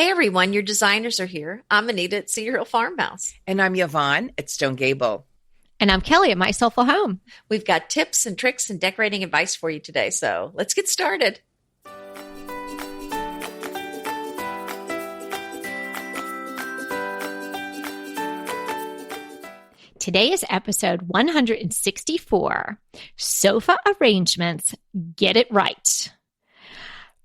Hey everyone, your designers are here. I'm Anita at Cedar Hill Farmhouse. And I'm Yvonne at Stone Gable. And I'm Kelly at My Soulful Home. We've got tips and tricks and decorating advice for you today, so let's get started. Today is episode 164, Sofa Arrangements, Get It Right.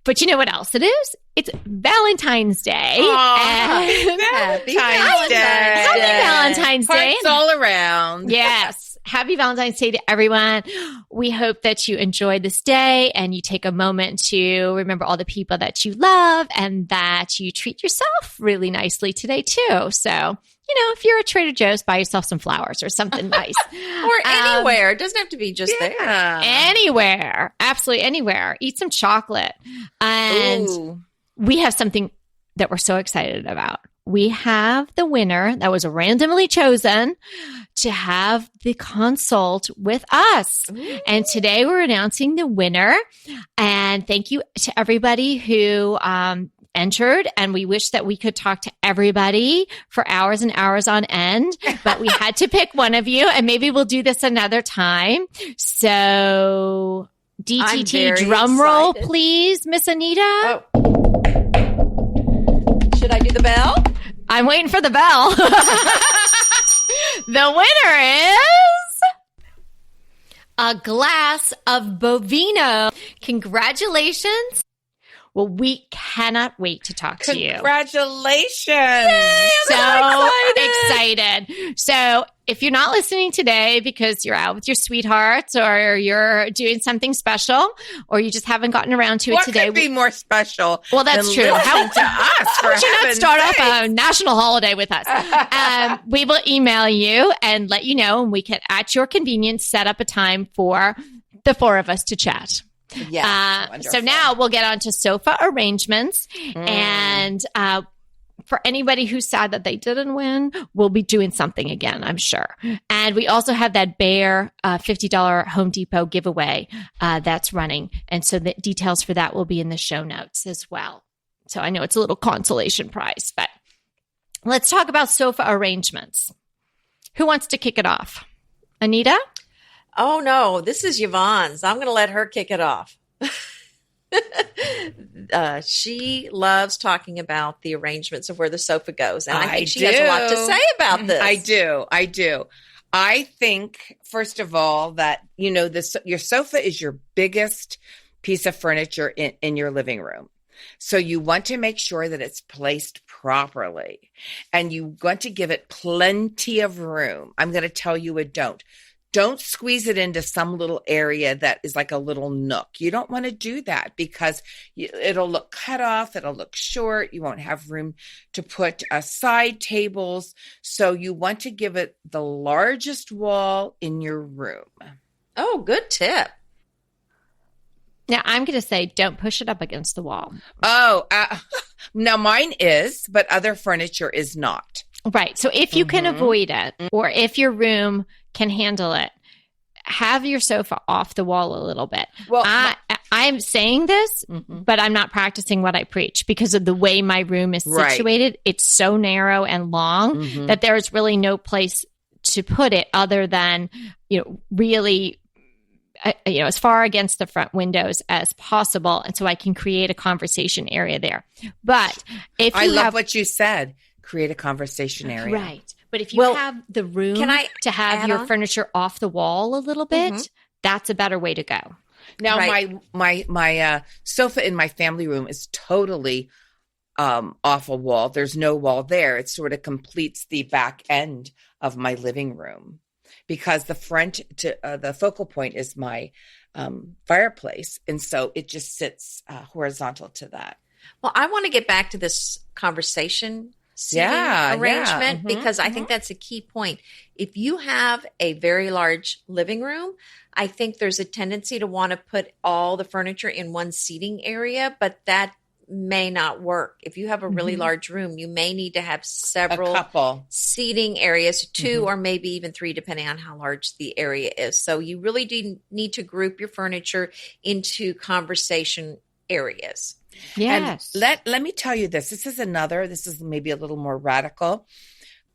But you know what else it is? It's Valentine's Day. Happy Valentine's Day. Happy Valentine's Day. Hearts all around. Yes. Happy Valentine's Day to everyone. We hope that you enjoy this day and you take a moment to remember all the people that you love and that you treat yourself really nicely today too. So, if you're at Trader Joe's, buy yourself some flowers or something nice. Or anywhere. It doesn't have to be just there. Anywhere. Absolutely anywhere. Eat some chocolate. And we have something that we're so excited about. We have the winner that was randomly chosen to have the consult with us. Ooh. And today we're announcing the winner. And thank you to everybody who entered. And we wish that we could talk to everybody for hours and hours on end, but we had to pick one of you, and maybe we'll do this another time. So DTT drum roll, please, Miss Anita. Oh. Should I do the bell? I'm waiting for the bell. The winner is a glass of Bovino. Congratulations. Well, we cannot wait to talk to you. Congratulations. Yay, I'm so excited. So if you're not listening today because you're out with your sweethearts or you're doing something special or you just haven't gotten around to it today. What could be more special? Well, that's true. How to us? How would you not start off a national holiday with us? We will email you and let you know, and we can, at your convenience, set up a time for the four of us to chat. Yeah. So now we'll get on to sofa arrangements. And for anybody who's sad that they didn't win, we'll be doing something again, I'm sure. And we also have that Bear $50 Home Depot giveaway that's running. And so the details for that will be in the show notes as well. So I know it's a little consolation prize, but let's talk about sofa arrangements. Who wants to kick it off? Anita? Oh, no, this is Yvonne's. I'm going to let her kick it off. She loves talking about the arrangements of where the sofa goes. And I think she has a lot to say about this. I do. I think, first of all, that, your sofa is your biggest piece of furniture in your living room. So you want to make sure that it's placed properly. And you want to give it plenty of room. I'm going to tell you a don't. Don't squeeze it into some little area that is like a little nook. You don't want to do that because it'll look cut off. It'll look short. You won't have room to put side tables. So you want to give it the largest wall in your room. Oh, good tip. Now, I'm going to say don't push it up against the wall. Oh, now mine is, but other furniture is not. Right. So if you can avoid it, or if your room can handle it, have your sofa off the wall a little bit. Well, I'm saying this, but I'm not practicing what I preach because of the way my room is situated. Right. It's so narrow and long that there is really no place to put it other than, really, as far against the front windows as possible. And so I can create a conversation area there. But if I love what you said. Create a conversation area. Right. But if you have the room to have your furniture off the wall a little bit, that's a better way to go. Now, my sofa in my family room is totally off a wall. There's no wall there. It sort of completes the back end of my living room because the front to the focal point is my fireplace. And so it just sits horizontal to that. Well, I want to get back to this conversation seating arrangement because I think that's a key point. If you have a very large living room, I think there's a tendency to want to put all the furniture in one seating area, but that may not work. If you have a really large room, you may need to have several seating areas, 2 or maybe even 3, depending on how large the area is. So you really do need to group your furniture into conversation areas. Yes. And let me tell you this. This is maybe a little more radical,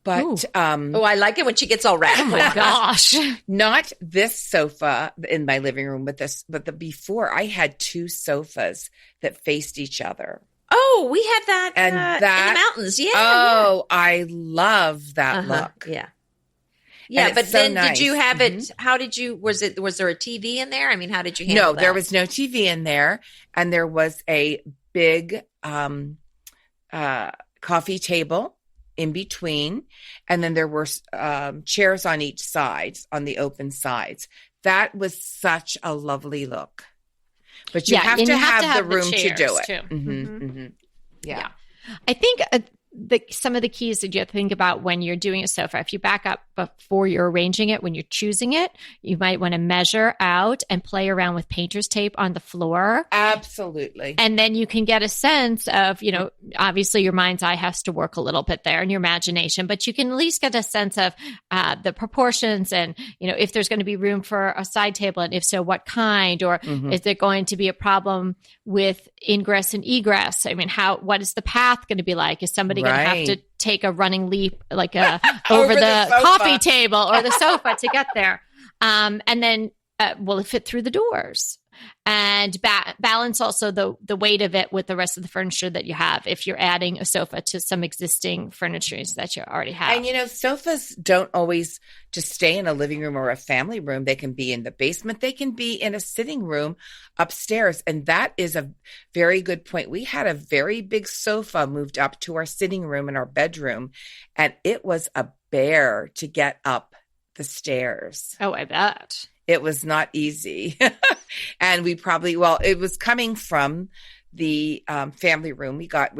but I like it when she gets all radical. Oh my gosh. Not this sofa in my living room, but before I had 2 sofas that faced each other. Oh, we had that, and that in the mountains. Yeah. Oh, yeah. I love that look. Yeah. Yeah, but so then nice. Did you have it? How did you? Was there a TV in there? I mean, how did you handle that? No, there was no TV in there, and there was a big coffee table in between, and then there were chairs on each side, on the open sides. That was such a lovely look. But you have to have the room to do it. Yeah. I think some of the keys that you have to think about when you're doing a sofa, if you back up before you're arranging it, when you're choosing it, you might want to measure out and play around with painter's tape on the floor. Absolutely. And then you can get a sense of, obviously your mind's eye has to work a little bit there and your imagination, but you can at least get a sense of the proportions and, if there's going to be room for a side table, and if so, what kind, or is there going to be a problem with ingress and egress? I mean, what is the path going to be like? Is somebody going to have to take a running leap like over the coffee table or the sofa to get there? And then will it fit through the doors? And balance also the weight of it with the rest of the furniture that you have if you're adding a sofa to some existing furniture that you already have. And sofas don't always just stay in a living room or a family room. They can be in the basement. They can be in a sitting room upstairs. And that is a very good point. We had a very big sofa moved up to our sitting room in our bedroom, and it was a bear to get up the stairs. Oh, I bet. It was not easy. And it was coming from the family room. We got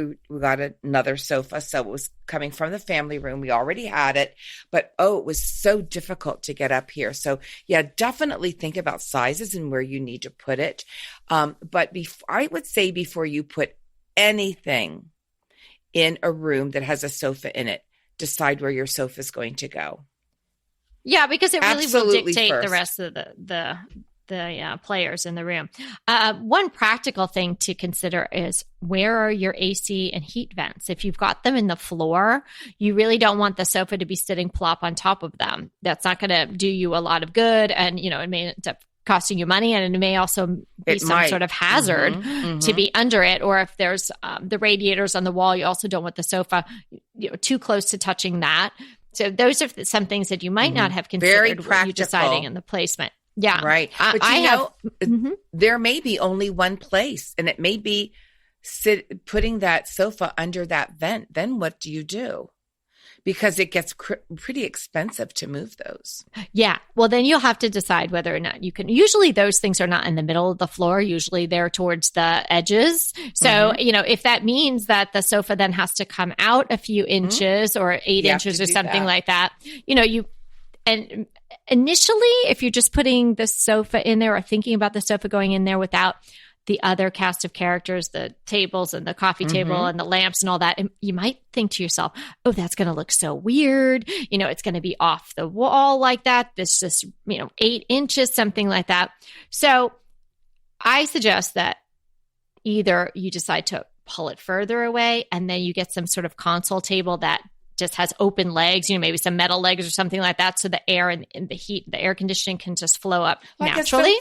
another sofa. So it was coming from the family room. We already had it, but it was so difficult to get up here. So yeah, definitely think about sizes and where you need to put it. But I would say before you put anything in a room that has a sofa in it, decide where your sofa is going to go. Yeah, because it really will dictate first. The rest of the players in the room. One practical thing to consider is, where are your AC and heat vents? If you've got them in the floor, you really don't want the sofa to be sitting plop on top of them. That's not going to do you a lot of good, and it may end up costing you money, and it may also be some sort of hazard to be under it. Or if there's the radiators on the wall, you also don't want the sofa too close to touching that. So those are some things that you might not have considered when you're deciding on the placement. Yeah. Right. But there may be only one place, and it may be putting that sofa under that vent. Then what do you do? Because it gets pretty expensive to move those. Yeah. Well, then you'll have to decide whether or not you can. Usually those things are not in the middle of the floor. Usually they're towards the edges. So, if that means that the sofa then has to come out a few inches or 8 inches or something like that, and initially, if you're just putting the sofa in there or thinking about the sofa going in there without the other cast of characters, the tables and the coffee table and the lamps and all that, and you might think to yourself, oh, that's going to look so weird. It's going to be off the wall like that. This just, 8 inches, something like that. So I suggest that either you decide to pull it further away, and then you get some sort of console table that just has open legs, maybe some metal legs or something like that. So the air and the heat, the air conditioning can just flow up naturally.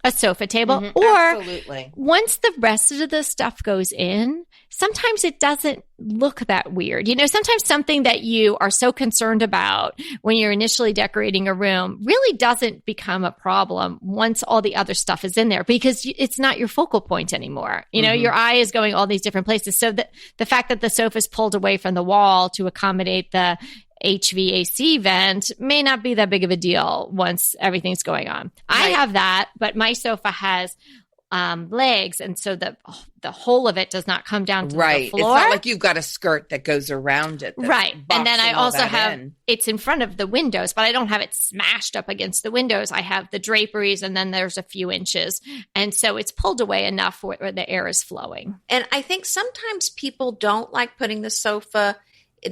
A sofa table. Or absolutely. Once the rest of the stuff goes in, sometimes it doesn't look that weird. Sometimes something that you are so concerned about when you're initially decorating a room really doesn't become a problem once all the other stuff is in there, because it's not your focal point anymore. Your eye is going all these different places. So the fact that the sofa is pulled away from the wall to accommodate the HVAC vent may not be that big of a deal once everything's going on. Right. I have that, but my sofa has legs, and so the whole of it does not come down to the floor. It's not like you've got a skirt that goes around it. Right. And then I also have, it's in front of the windows, but I don't have it smashed up against the windows. I have the draperies, and then there's a few inches. And so it's pulled away enough where the air is flowing. And I think sometimes people don't like putting the sofa.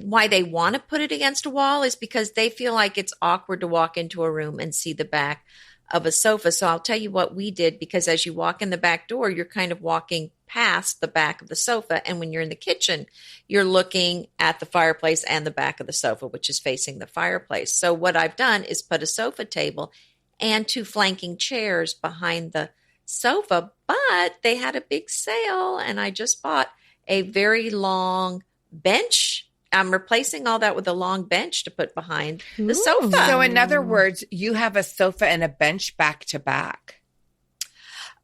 Why they want to put it against a wall is because they feel like it's awkward to walk into a room and see the back of a sofa. So I'll tell you what we did, because as you walk in the back door, you're kind of walking past the back of the sofa. And when you're in the kitchen, you're looking at the fireplace and the back of the sofa, which is facing the fireplace. So what I've done is put a sofa table and 2 flanking chairs behind the sofa, but they had a big sale and I just bought a very long bench. I'm replacing all that with a long bench to put behind the sofa. So in other words, you have a sofa and a bench back to back.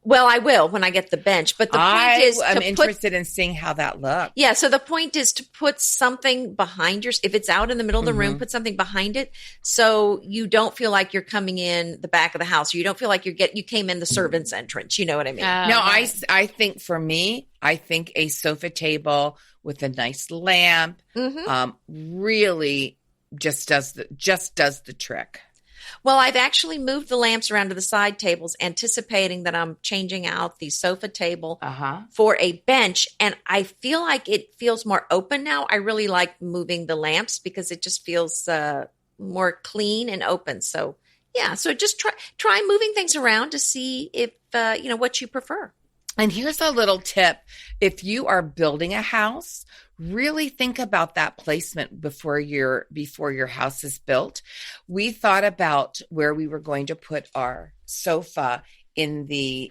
Well, I will when I get the bench, but the point is I'm interested in seeing how that looks. Yeah, so the point is to put something behind if it's out in the middle of the room, put something behind it so you don't feel like you're coming in the back of the house, or you don't feel like you came in the servant's entrance. You know what I mean? No, I think for me, I think a sofa table with a nice lamp really just does the trick. Well, I've actually moved the lamps around to the side tables, anticipating that I'm changing out the sofa table for a bench. And I feel like it feels more open now. I really like moving the lamps because it just feels more clean and open. So, yeah. So just try moving things around to see if, what you prefer. And here's a little tip. If you are building a house, really think about that placement before your house is built. We thought about where we were going to put our sofa in the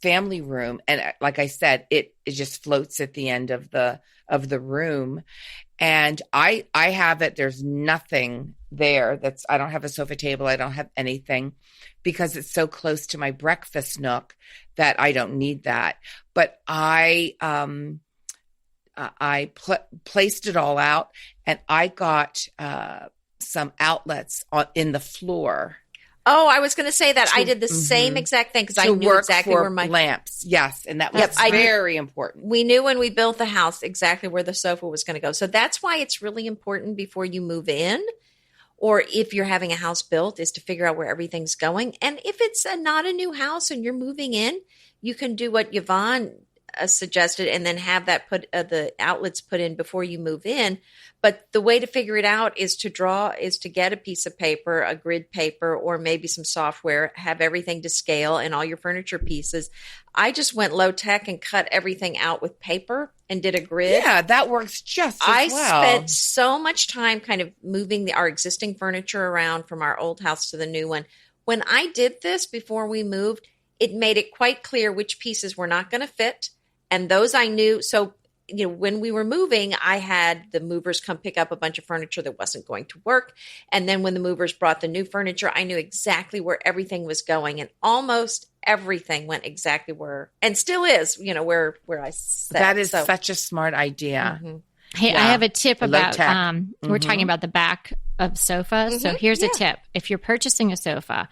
family room. And like I said, it just floats at the end of the room. And I have it. There's nothing there. I don't have a sofa table. I don't have anything because it's so close to my breakfast nook that I don't need that. But I placed it all out, and I got some outlets in the floor. Oh, I was going to say that. I did the same exact thing because I knew exactly where my lamps. Yes, and that was very important. We knew when we built the house exactly where the sofa was going to go. So that's why it's really important before you move in, or if you're having a house built, is to figure out where everything's going. And if it's not a new house and you're moving in, you can do what Yvonne suggested and then have that the outlets put in before you move in. But the way to figure it out is to get a piece of paper, a grid paper, or maybe some software, have everything to scale and all your furniture pieces. I just went low tech and cut everything out with paper and did a grid. Yeah, that works just as well. I spent so much time kind of moving our existing furniture around from our old house to the new one. When I did this before we moved, it made it quite clear which pieces were not going to fit. And those I knew. So, when we were moving, I had the movers come pick up a bunch of furniture that wasn't going to work. And then when the movers brought the new furniture, I knew exactly where everything was going. And almost everything went exactly where, and still is, where I said. That is such a smart idea. Mm-hmm. Hey, I have a tip about, we're talking about the back of sofas. So here's a tip. If you're purchasing a sofa,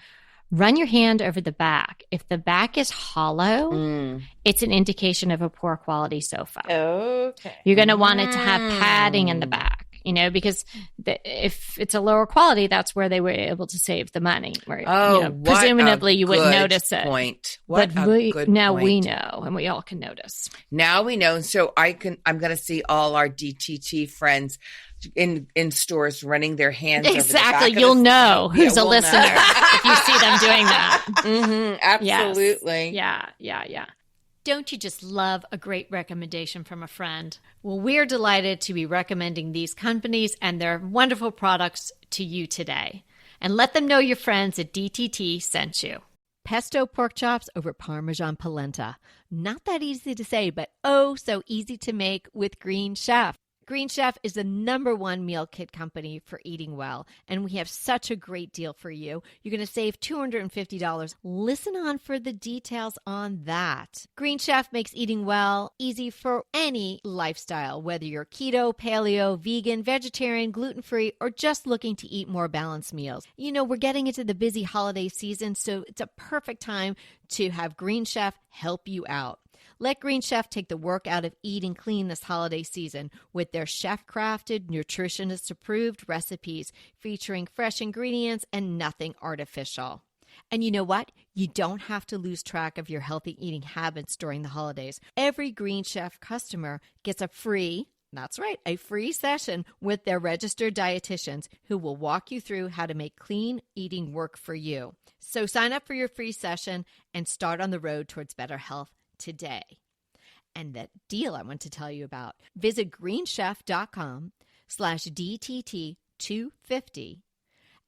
run your hand over the back. If the back is hollow, it's an indication of a poor quality sofa. Okay. You're going to want it to have padding in the back, because if it's a lower quality, that's where they were able to save the money. Where, presumably you wouldn't notice it. Point. Now we know, and we all can notice. Now we know. So I'm going to see all our DTT friends in stores running their hands exactly. Over the back You'll know who's a listener if you see them doing that. Absolutely. Yes. Yeah. Don't you just love a great recommendation from a friend? Well, we're delighted to be recommending these companies and their wonderful products to you today. And let them know your friends at DTT sent you. Pesto pork chops over Parmesan polenta. Not that easy to say, but oh so easy to make with Green Chef. Green Chef is the #1 meal kit company for eating well, and we have such a great deal for you. You're going to save $250. Listen on for the details on that. Green Chef makes eating well easy for any lifestyle, whether you're keto, paleo, vegan, vegetarian, gluten-free, or just looking to eat more balanced meals. We're getting into the busy holiday season, so it's a perfect time to have Green Chef help you out. Let Green Chef take the work out of eating clean this holiday season with their chef-crafted, nutritionist-approved recipes featuring fresh ingredients and nothing artificial. And you know what? You don't have to lose track of your healthy eating habits during the holidays. Every Green Chef customer gets a free session with their registered dietitians who will walk you through how to make clean eating work for you. So sign up for your free session and start on the road towards better health today. And that deal I want to tell you about. Visit greenchef.com/DTT250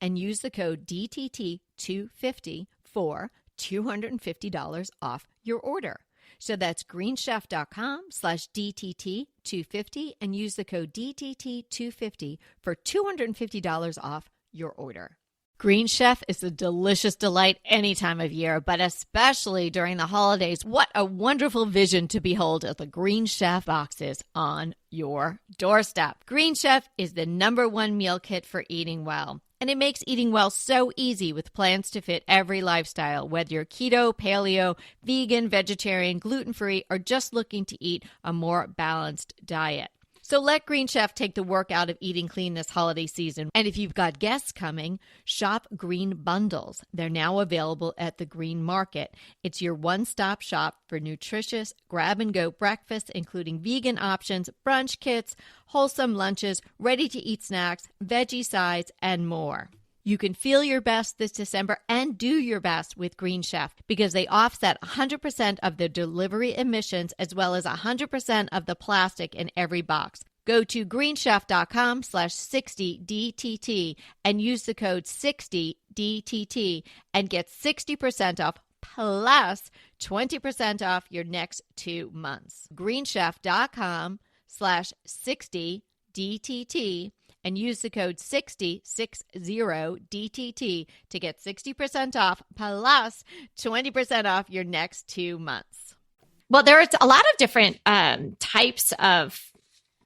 and use the code DTT250 for $250 off your order. So that's greenchef.com/DTT250 and use the code DTT250 for $250 off your order. Green Chef is a delicious delight any time of year, but especially during the holidays. What a wonderful vision to behold as the Green Chef boxes on your doorstep. Green Chef is the #1 meal kit for eating well. And it makes eating well so easy with plans to fit every lifestyle, whether you're keto, paleo, vegan, vegetarian, gluten-free, or just looking to eat a more balanced diet. So let Green Chef take the work out of eating clean this holiday season. And if you've got guests coming, shop Green Bundles. They're now available at the Green Market. It's your one-stop shop for nutritious grab-and-go breakfasts, including vegan options, brunch kits, wholesome lunches, ready-to-eat snacks, veggie sides, and more. You can feel your best this December and do your best with Green Chef because they offset 100% of the delivery emissions as well as 100% of the plastic in every box. Go to greenchef.com/60DTT and use the code 60DTT and get 60% off plus 20% off your next 2 months. greenchef.com/60DTT and use the code 60DTT to get 60% off plus 20% off your next 2 months. Well, there's a lot of different types of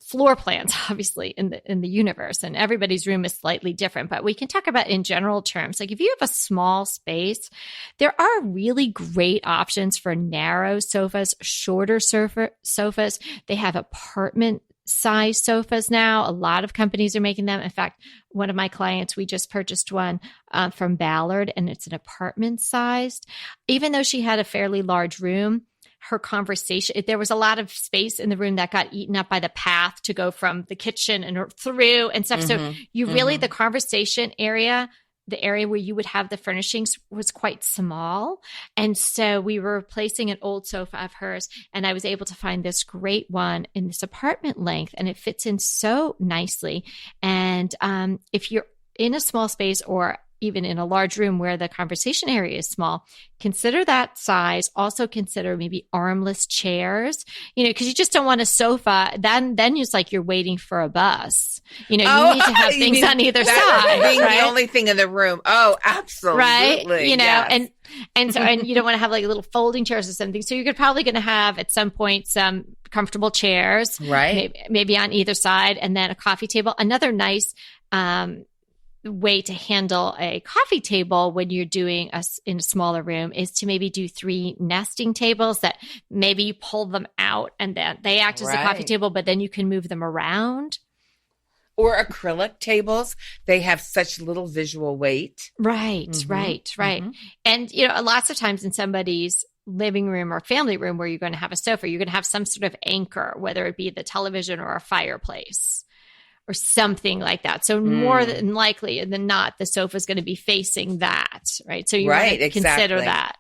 floor plans, obviously, in the universe, and everybody's room is slightly different, but we can talk about in general terms. Like if you have a small space, there are really great options for narrow sofas, shorter sofas. They have apartment size sofas now. A lot of companies are making them. In fact, one of my clients, we just purchased one from Ballard, and it's an apartment sized. Even though she had a fairly large room, her conversation, there was a lot of space in the room that got eaten up by the path to go from the kitchen and through and stuff. So you really, the conversation area, the area where you would have the furnishings was quite small. And so we were replacing an old sofa of hers, and I was able to find this great one in this apartment length, and it fits in so nicely. And if you're in a small space or even in a large room where the conversation area is small, consider that size. Also consider maybe armless chairs, because you just don't want a sofa. Then it's like you're waiting for a bus. You need to have things on either side. Being right? The only thing in the room. Oh, absolutely. Right. Yes. And so, and you don't want to have like little folding chairs or something. So you're probably going to have at some point some comfortable chairs, right? Maybe on either side, and then a coffee table. Another nice, way to handle a coffee table when you're doing in a smaller room is to maybe do 3 nesting tables that maybe you pull them out and then they act as a coffee table, but then you can move them around. Or acrylic tables. They have such little visual weight. Right. And, lots of times in somebody's living room or family room where you're going to have a sofa, you're going to have some sort of anchor, whether it be the television or a fireplace or something like that. So more than likely than not, the sofa is going to be facing that, right? So you want to consider that.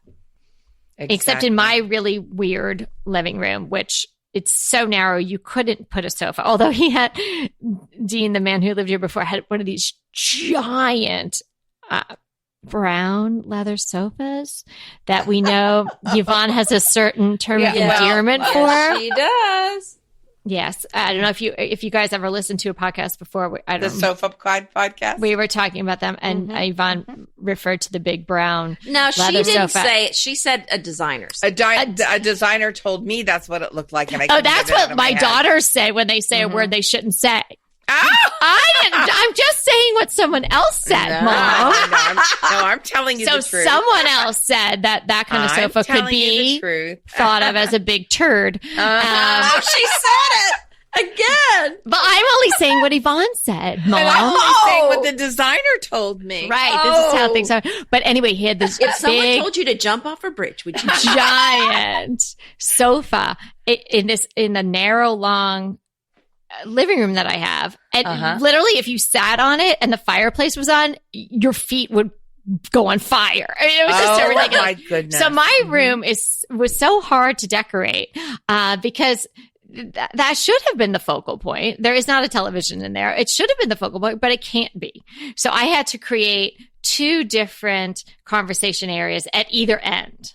Exactly. Except in my really weird living room, which it's so narrow, you couldn't put a sofa. Although Dean, the man who lived here before, had one of these giant brown leather sofas that we know Yvonne has a certain term of endearment for. She does. Yes. I don't know if you guys ever listened to a podcast before. The Sofa podcast? We were talking about them, and Yvonne referred to the big brown No, she leather didn't sofa. say it. She said a designer's. A designer told me that's what it looked like. And that's what my daughters say when they say a word they shouldn't say. Oh! I'm just saying what someone else said, Mom. I'm telling you the truth. So someone else said that kind of sofa could be thought of as a big turd. She said it again. But I'm only saying what Yvonne said, Mom. And I'm only saying what the designer told me. Right. This is how things are. But anyway, he had this If someone told you to jump off a bridge, would you? Giant sofa in a narrow, long living room that I have. And literally, if you sat on it and the fireplace was on, your feet would go on fire. I mean, it was just so ridiculous. My goodness. So my room was so hard to decorate because that should have been the focal point. There is not a television in there. It should have been the focal point, but it can't be. So I had to create 2 different conversation areas at either end.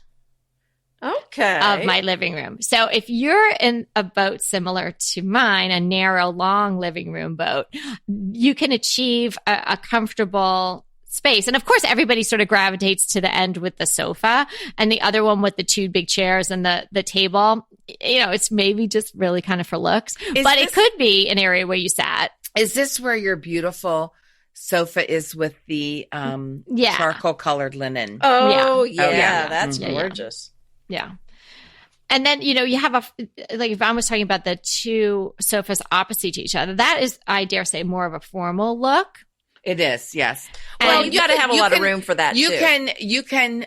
Okay. Of my living room. So if you're in a boat similar to mine, a narrow, long living room boat, you can achieve a comfortable space. And of course, everybody sort of gravitates to the end with the sofa and the other one with the 2 big chairs and the table. You know, it's maybe just really kind of for looks, but it could be an area where you sat. Is this where your beautiful sofa is with the charcoal colored linen? Oh, yeah. That's gorgeous. Yeah. And then, you know, you have like Yvonne was talking about the 2 sofas opposite each other. That is, I dare say, more of a formal look. It is, yes. Well, you got to have a lot of room for that, you too. You can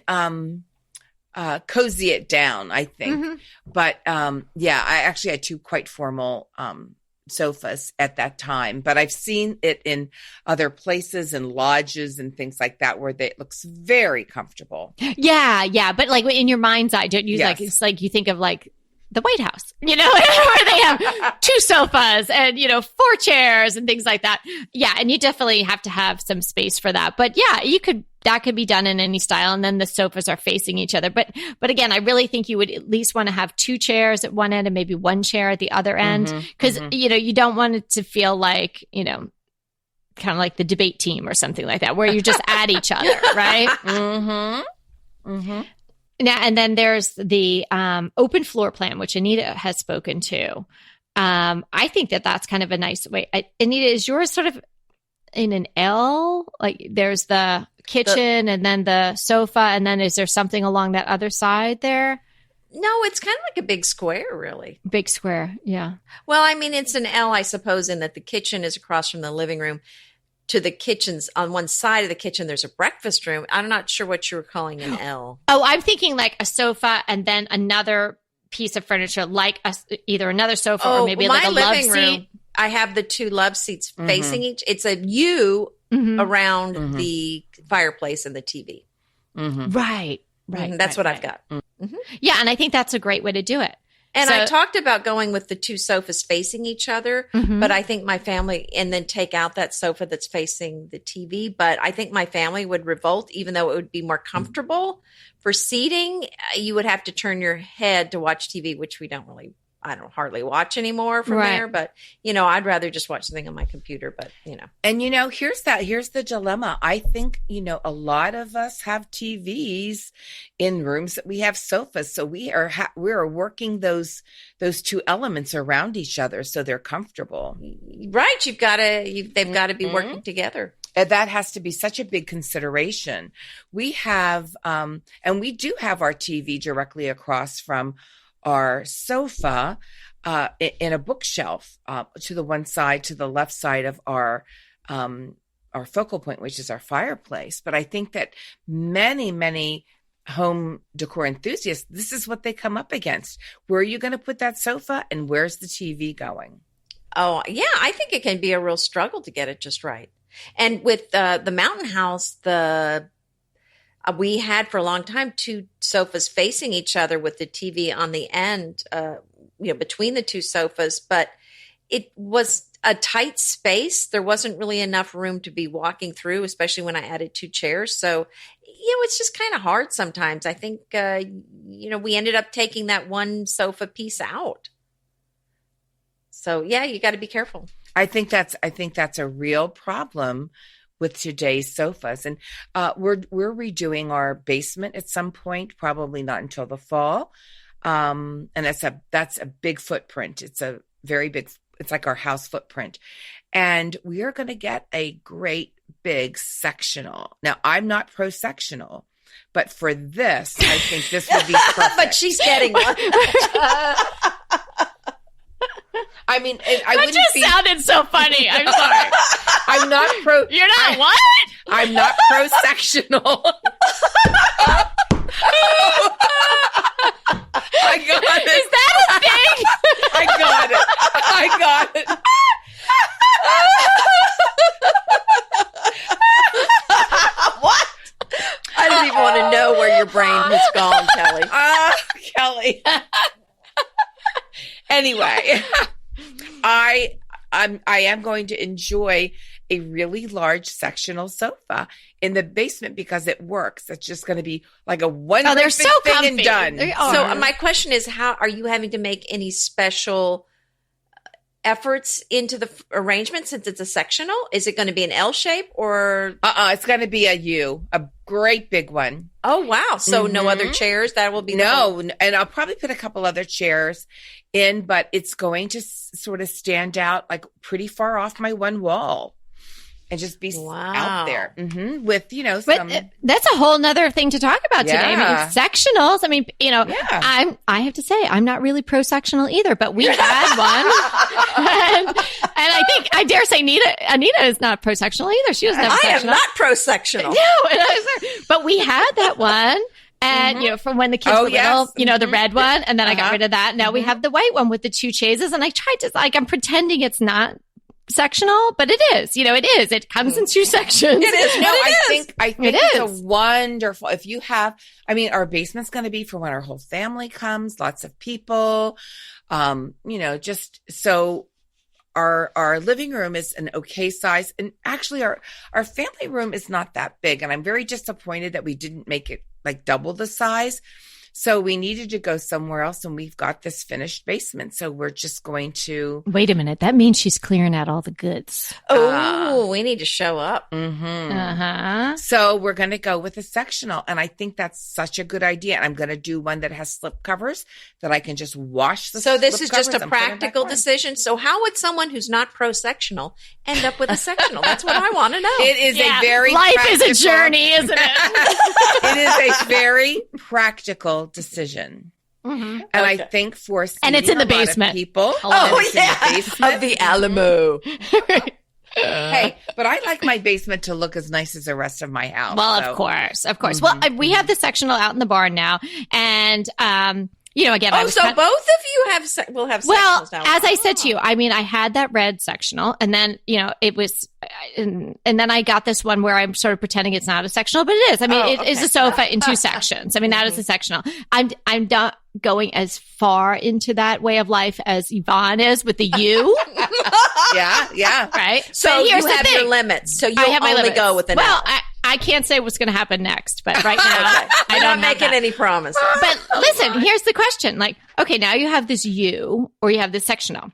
cozy it down, I think. Mm-hmm. But, I actually had 2 quite formal sofas at that time, but I've seen it in other places and lodges and things like that where it looks very comfortable. Yeah. But like in your mind's eye, don't you it's like you think of like the White House, you know, where they have 2 sofas and, you know, 4 chairs and things like that. Yeah. And you definitely have to have some space for that. But yeah, that could be done in any style. And then the sofas are facing each other. But again, I really think you would at least want to have 2 chairs at one end and maybe 1 chair at the other end. Because, you know, you don't want it to feel like, you know, kind of like the debate team or something like that, where you're just at each other, right? Now, and then there's the open floor plan, which Anita has spoken to. I think that's kind of a nice way. Anita, is yours sort of in an L? Like there's the kitchen and then the sofa, and then is there something along that other side there? No, it's kind of like a big square, really. Big square, yeah. Well, I mean, it's an L, I suppose, in that the kitchen is across from the living room. To the kitchens, on one side of the kitchen, there's a breakfast room. I'm not sure what you were calling an L. Oh, I'm thinking like a sofa and then another piece of furniture, like either another sofa or maybe like a love seat. I have the 2 love seats facing each. It's a U around the fireplace and the TV. Right. That's what I've got. Yeah, and I think that's a great way to do it. And I talked about going with the 2 sofas facing each other, but I think my family, and then take out that sofa that's facing the TV. But I think my family would revolt, even though it would be more comfortable for seating. You would have to turn your head to watch TV, which we don't really, I don't hardly watch anymore from there. But, you know, I'd rather just watch something on my computer, but, you know. And, you know, here's the dilemma. I think, you know, a lot of us have TVs in rooms that we have sofas. So we are working those 2 elements around each other so they're comfortable. Right. They've got to be working together. And that has to be such a big consideration. We have, and we do have our TV directly across from our sofa in a bookshelf to the one side, to the left side of our focal point, which is our fireplace. But I think that many home decor enthusiasts, this is what they come up against. Where are you going to put that sofa, and where's the TV going? Oh, yeah. I think it can be a real struggle to get it just right. And with the Mountain House, we had for a long time 2 sofas facing each other with the TV on the end, between the 2 sofas. But it was a tight space. There wasn't really enough room to be walking through, especially when I added 2 chairs. So, it's just kind of hard sometimes. I think, we ended up taking that 1 sofa piece out. So, yeah, you got to be careful. I think that's a real problem with today's sofas. And we're redoing our basement at some point, probably not until the fall. And that's a big footprint. It's a very big, it's like our house footprint. And we are going to get a great big sectional. Now, I'm not pro-sectional, but for this, I think this would be perfect. But she's getting one. I mean, that just sounded so funny. I'm sorry. I'm not pro. You're not what? I'm not pro-sectional. I got it. Is that a thing? I got it. What? your brain has gone, Kelly. Kelly. Anyway, I am going to enjoy a really large sectional sofa in the basement because it works. It's just going to be like a one they're so thing comfy. and done. So my question is, how are you having to make any special efforts into the arrangement since it's a sectional? Is it going to be an L shape or? It's going to be a U, a great big one. Oh, wow. So no other chairs? That will be and I'll probably put a couple other chairs in, but it's going to sort of stand out like pretty far off my one wall. And just be out there with, some. But that's a whole nother thing to talk about today. I mean, sectionals. I mean, I have to say, I'm not really pro-sectional either, but we had one. and I think, I dare say, Anita is not pro-sectional either. She doesn't have a sectional. I am not pro-sectional. No, but we had that one. And, from when the kids were little, the red one. And then I got rid of that. Now we have the white one with the two chaises. And I tried to, I'm pretending it's not sectional, but it is. It is. It comes in two sections. It is. No, I think it's a wonderful. If you have, our basement's going to be for when our whole family comes, lots of people. Just so our living room is an okay size, and actually our family room is not that big, and I'm very disappointed that we didn't make it like double the size. So we needed to go somewhere else, and we've got this finished basement. So we're just going to... Wait a minute. That means she's clearing out all the goods. Oh, we need to show up. So we're going to go with a sectional. And I think that's such a good idea. And I'm going to do one that has slip covers that I can just wash the So this is just a practical decision. So how would someone who's not pro-sectional end up with a sectional? That's what I want to know. It is a very Life is a journey, isn't it? It is a very practical decision. And I think for and it's in the basement. People, of the Alamo. Hey, but I like my basement to look as nice as the rest of my house. Well, of course. Well, we have the sectional out in the barn now, and again, both of you will have sectionals now. As I said to you, I had that red sectional, and then it was, and then I got this one where I'm sort of pretending it's not a sectional, but it is. It is a sofa in two sections. That is a sectional. I'm not going as far into that way of life as Yvonne is with the U. Yeah. Right. So you have your limits. So you only go with the Well, I can't say what's going to happen next, but right now I'm not making any promises. But listen, here's the question. Okay, now you have this U or you have this sectional.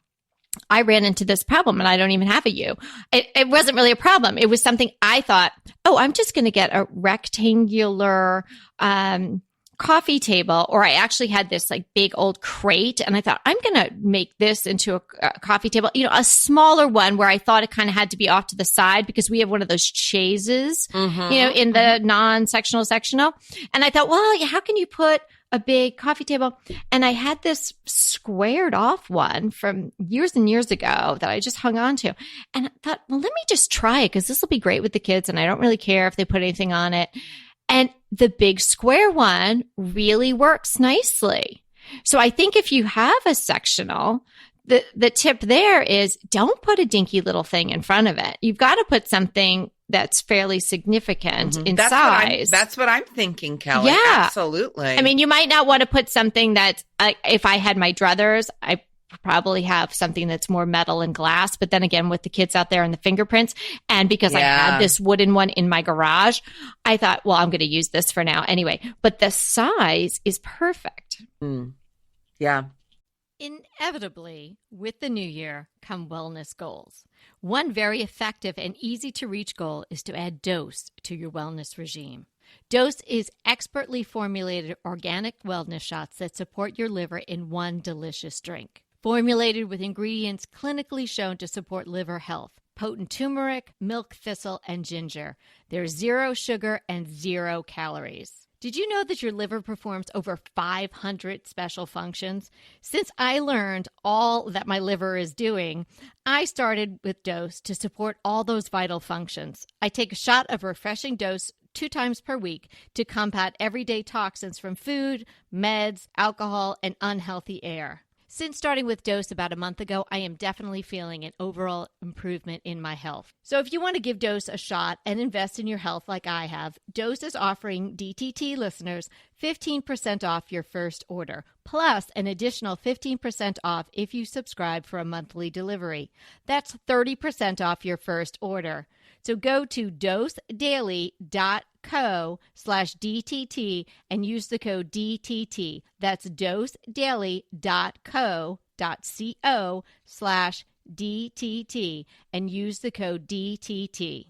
I ran into this problem and I don't even have a U. It wasn't really a problem. It was something I thought, I'm just going to get a rectangular, coffee table, or I actually had this big old crate, and I thought I'm going to make this into a coffee table, a smaller one where I thought it kind of had to be off to the side because we have one of those chaises, in the non-sectional sectional. And I thought, well, how can you put a big coffee table? And I had this squared off one from years and years ago that I just hung on to. And I thought, well, let me just try it because this will be great with the kids. And I don't really care if they put anything on it. And the big square one really works nicely. So I think if you have a sectional, the tip there is don't put a dinky little thing in front of it. You've got to put something that's fairly significant in size. That's what I'm thinking, Kelly. Yeah. Absolutely. You might not want to put something that, if I had my druthers, I probably have something that's more metal and glass. But then again, with the kids out there and the fingerprints, and because I had this wooden one in my garage, I thought, well, I'm going to use this for now anyway. But the size is perfect. Yeah. Inevitably, with the new year come wellness goals. One very effective and easy to reach goal is to add dose to your wellness regime. Dose is expertly formulated organic wellness shots that support your liver in one delicious drink. Formulated with ingredients clinically shown to support liver health. Potent turmeric, milk thistle, and ginger. There's 0 sugar and 0 calories. Did you know that your liver performs over 500 special functions? Since I learned all that my liver is doing, I started with Dose to support all those vital functions. I take a shot of refreshing Dose 2 times per week to combat everyday toxins from food, meds, alcohol, and unhealthy air. Since starting with Dose about a month ago, I am definitely feeling an overall improvement in my health. So if you want to give Dose a shot and invest in your health like I have, Dose is offering DTT listeners 15% off your first order, plus an additional 15% off if you subscribe for a monthly delivery. That's 30% off your first order. So go to dosedaily.co/DTT and use the code DTT. That's dosedaily.co.co/DTT and use the code DTT.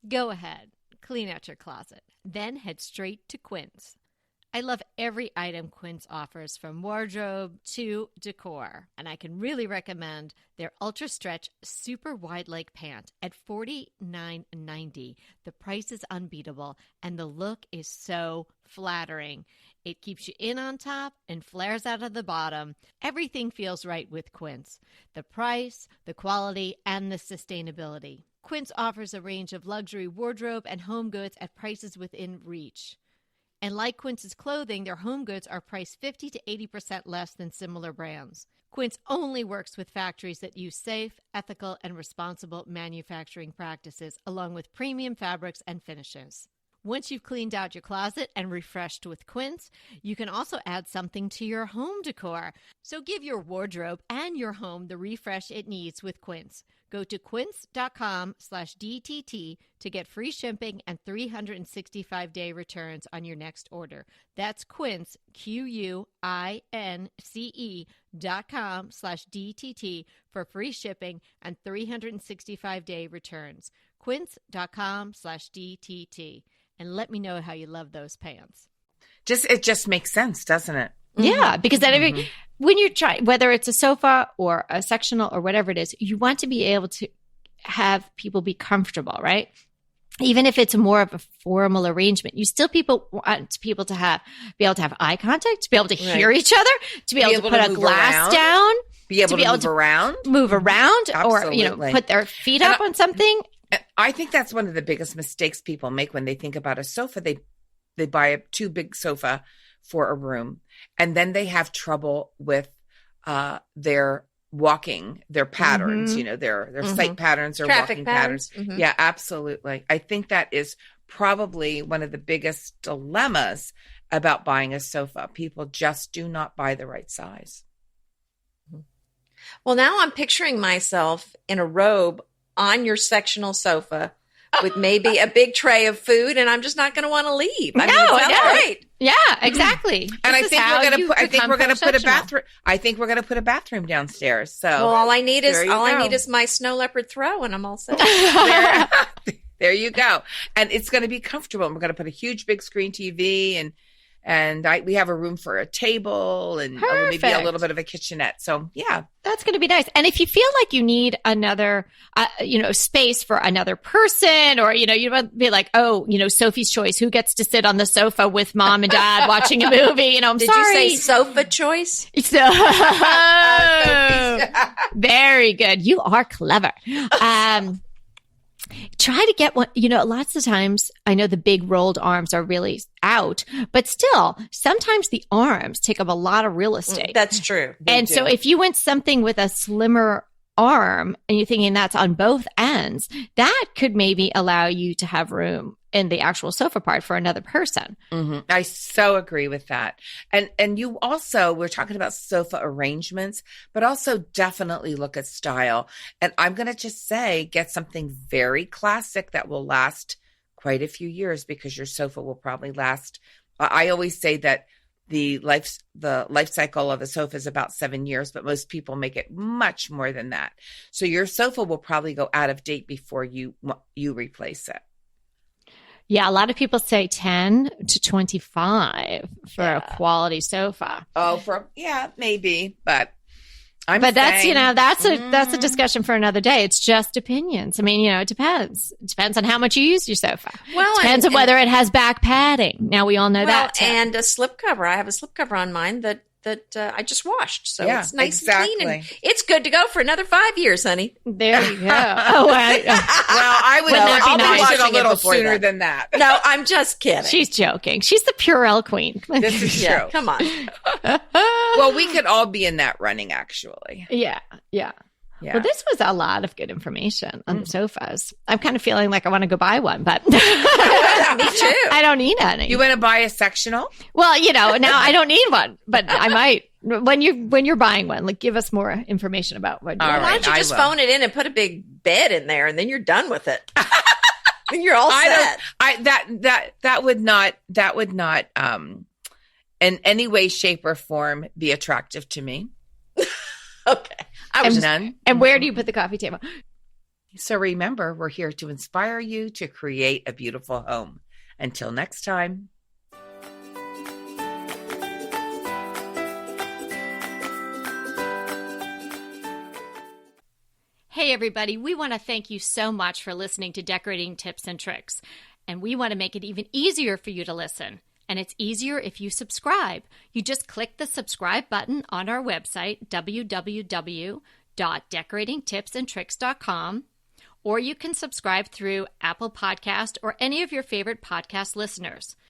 Go ahead, clean out your closet, then head straight to Quince. I love every item Quince offers, from wardrobe to decor, and I can really recommend their Ultra Stretch Super Wide Leg Pant at $49.90. The price is unbeatable, and the look is so flattering. It keeps you in on top and flares out of the bottom. Everything feels right with Quince. The price, the quality, and the sustainability. Quince offers a range of luxury wardrobe and home goods at prices within reach. And like Quince's clothing, their home goods are priced 50 to 80% less than similar brands. Quince only works with factories that use safe, ethical, and responsible manufacturing practices, along with premium fabrics and finishes. Once you've cleaned out your closet and refreshed with Quince, you can also add something to your home decor. So give your wardrobe and your home the refresh it needs with Quince. Go to quince.com/DTT to get free shipping and 365-day returns on your next order. That's Quince, QUINCE.com/DTT for free shipping and 365-day returns. Quince.com/DTT. And let me know how you love those pants. It just makes sense, doesn't it? Yeah, because then when you try, whether it's a sofa or a sectional or whatever it is, you want to be able to have people be comfortable, right? Even if it's more of a formal arrangement, you still want people to be able to have eye contact, to be able to hear each other, to be able to put a glass down, be able to move around, or put their feet up on something. I think that's one of the biggest mistakes people make when they think about a sofa. They buy a too big sofa for a room, and then they have trouble with their walking, their patterns, their sight patterns or traffic walking patterns. patterns. Yeah, absolutely. I think that is probably one of the biggest dilemmas about buying a sofa. People just do not buy the right size. Well, now I'm picturing myself in a robe on your sectional sofa with maybe a big tray of food, and I'm just not going to want to leave. I mean, it sounds great. Yeah, exactly. And I think we're going to put a bathroom. I think we're going to put a bathroom downstairs. So all I need is my snow leopard throw, and I'm all set. There you go. And it's going to be comfortable. And we're going to put a huge big screen TV, and we have a room for a table and maybe a little bit of a kitchenette. So yeah, that's going to be nice. And if you feel like you need another, space for another person, or, you want to be like, Sophie's choice, who gets to sit on the sofa with mom and dad watching a movie? I'm Did sorry. Did you say sofa choice? So, very good. You are clever. Try to get one, lots of times I know the big rolled arms are really out, but still sometimes the arms take up a lot of real estate. That's true. So if you went something with a slimmer arm and you're thinking that's on both ends, that could maybe allow you to have room in the actual sofa part for another person. Mm-hmm. I so agree with that. And you also, we're talking about sofa arrangements, but also definitely look at style. And I'm going to just say, get something very classic that will last quite a few years, because your sofa will probably last. I always say that the life cycle of a sofa is about 7 years, but most people make it much more than that. So your sofa will probably go out of date before you replace it. Yeah, a lot of people say 10 to 25 for a quality sofa. Oh, maybe, but that's a discussion for another day. It's just opinions. I mean, it depends. It depends on how much you use your sofa. Well, it depends on whether it has back padding. Now we all know that too. And a slip cover. I have a slip cover on mine that that I just washed. So Yeah, it's nice exactly. and clean. And it's good to go for another 5 years, honey. There you go. Well, I would Wouldn't that be I'll nice? watch it a Watching it little before sooner that. than that. No, I'm just kidding. She's joking. She's the Purell queen. This is yeah, true. come on. Well, we could all be in that running, actually. Yeah. Yeah. Well, this was a lot of good information on the sofas. I'm kind of feeling like I want to go buy one, but Me too. I don't need any. You want to buy a sectional? Well, now I don't need one, but I might when you're buying one. Like, give us more information about what. All Why right, don't you I just will. phone it in and put a big bed in there, and then you're done with it. And you're all set. That would not in any way, shape, or form be attractive to me. Okay. I was just None. And where do you put the coffee table? So remember, we're here to inspire you to create a beautiful home. Until next time. Hey, everybody. We want to thank you so much for listening to Decorating Tips and Tricks. And we want to make it even easier for you to listen. And it's easier if you subscribe. You just click the subscribe button on our website, www.decoratingtipsandtricks.com, or you can subscribe through Apple Podcast or any of your favorite podcast listeners.